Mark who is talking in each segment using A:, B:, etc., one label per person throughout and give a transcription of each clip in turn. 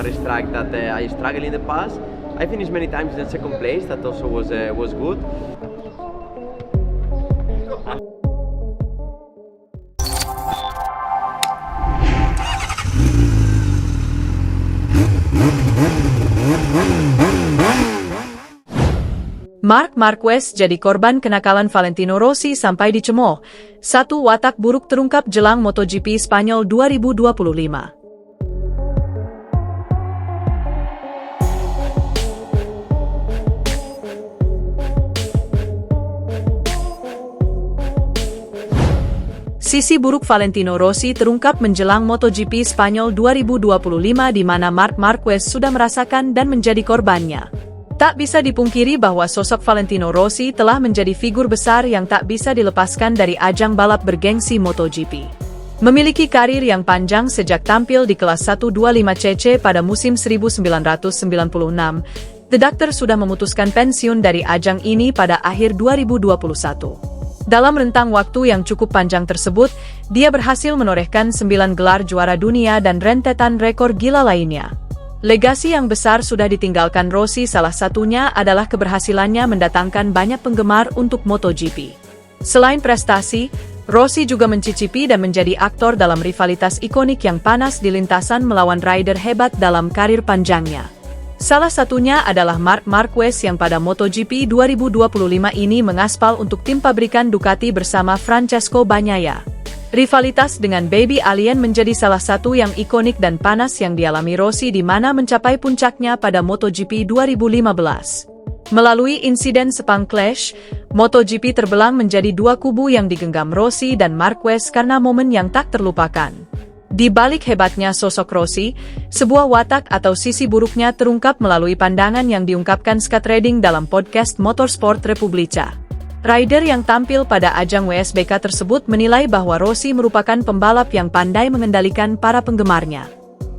A: Racetrack that I struggled in the past. I finished many times in second place. That also was good.
B: Marc Marquez jadi korban kenakalan Valentino Rossi sampai dicemooh. Satu watak buruk terungkap jelang MotoGP Spanyol 2025. Sisi buruk Valentino Rossi terungkap menjelang MotoGP Spanyol 2025 di mana Marc Marquez sudah merasakan dan menjadi korbannya. Tak bisa dipungkiri bahwa sosok Valentino Rossi telah menjadi figur besar yang tak bisa dilepaskan dari ajang balap bergengsi MotoGP. Memiliki karir yang panjang sejak tampil di kelas 125cc pada musim 1996, The Doctor sudah memutuskan pensiun dari ajang ini pada akhir 2021. Dalam rentang waktu yang cukup panjang tersebut, dia berhasil menorehkan 9 gelar juara dunia dan rentetan rekor gila lainnya. Legasi yang besar sudah ditinggalkan Rossi, salah satunya adalah keberhasilannya mendatangkan banyak penggemar untuk MotoGP. Selain prestasi, Rossi juga mencicipi dan menjadi aktor dalam rivalitas ikonik yang panas di lintasan melawan rider hebat dalam karir panjangnya. Salah satunya adalah Marc Marquez yang pada MotoGP 2025 ini mengaspal untuk tim pabrikan Ducati bersama Francesco Bagnaia. Rivalitas dengan Baby Alien menjadi salah satu yang ikonik dan panas yang dialami Rossi di mana mencapai puncaknya pada MotoGP 2015. Melalui insiden Sepang Clash, MotoGP terbelang menjadi dua kubu yang digenggam Rossi dan Marquez karena momen yang tak terlupakan. Di balik hebatnya sosok Rossi, sebuah watak atau sisi buruknya terungkap melalui pandangan yang diungkapkan Scott Redding dalam podcast Motorsport Republica. Rider yang tampil pada ajang WSBK tersebut menilai bahwa Rossi merupakan pembalap yang pandai mengendalikan para penggemarnya.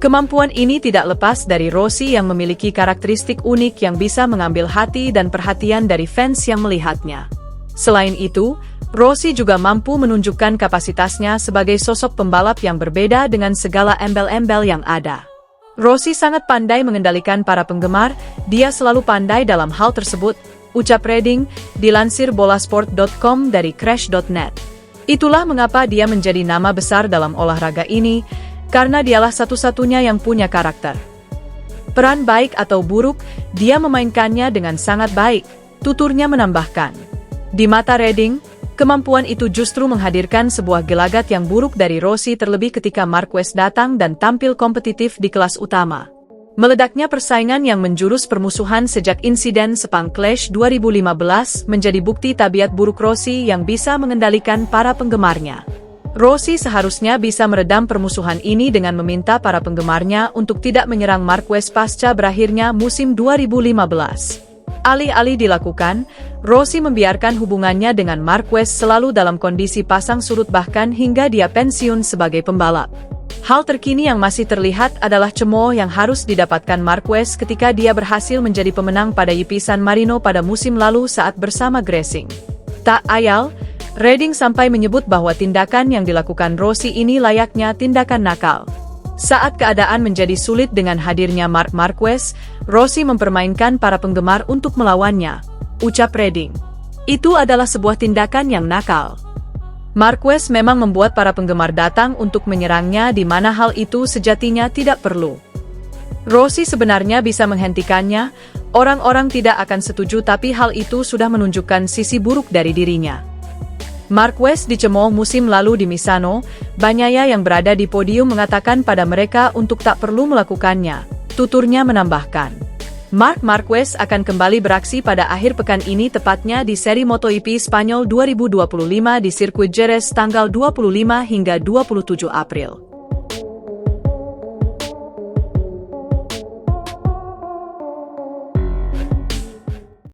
B: Kemampuan ini tidak lepas dari Rossi yang memiliki karakteristik unik yang bisa mengambil hati dan perhatian dari fans yang melihatnya. Selain itu, Rossi juga mampu menunjukkan kapasitasnya sebagai sosok pembalap yang berbeda dengan segala embel-embel yang ada. Rossi sangat pandai mengendalikan para penggemar, dia selalu pandai dalam hal tersebut, ucap Redding, dilansir bolasport.com dari crash.net. Itulah mengapa dia menjadi nama besar dalam olahraga ini, karena dialah satu-satunya yang punya karakter. Peran baik atau buruk, dia memainkannya dengan sangat baik, tuturnya menambahkan. Di mata Redding, kemampuan itu justru menghadirkan sebuah gelagat yang buruk dari Rossi terlebih ketika Marquez datang dan tampil kompetitif di kelas utama. Meledaknya persaingan yang menjurus permusuhan sejak insiden Sepang Clash 2015 menjadi bukti tabiat buruk Rossi yang bisa mengendalikan para penggemarnya. Rossi seharusnya bisa meredam permusuhan ini dengan meminta para penggemarnya untuk tidak menyerang Marquez pasca berakhirnya musim 2015. Alih-alih dilakukan, Rossi membiarkan hubungannya dengan Marquez selalu dalam kondisi pasang surut bahkan hingga dia pensiun sebagai pembalap. Hal terkini yang masih terlihat adalah cemooh yang harus didapatkan Marquez ketika dia berhasil menjadi pemenang pada YP San Marino pada musim lalu saat bersama Racing. Tak ayal, Redding sampai menyebut bahwa tindakan yang dilakukan Rossi ini layaknya tindakan nakal. Saat keadaan menjadi sulit dengan hadirnya Marc Marquez, Rossi mempermainkan para penggemar untuk melawannya, ucap Redding. Itu adalah sebuah tindakan yang nakal. Marquez memang membuat para penggemar datang untuk menyerangnya di mana hal itu sejatinya tidak perlu. Rossi sebenarnya bisa menghentikannya, orang-orang tidak akan setuju tapi hal itu sudah menunjukkan sisi buruk dari dirinya. Marquez dicemooh musim lalu di Misano, Bagnaia yang berada di podium mengatakan pada mereka untuk tak perlu melakukannya, tuturnya menambahkan. Marc Marquez akan kembali beraksi pada akhir pekan ini tepatnya di seri MotoGP Spanyol 2025 di sirkuit Jerez tanggal 25 hingga 27 April.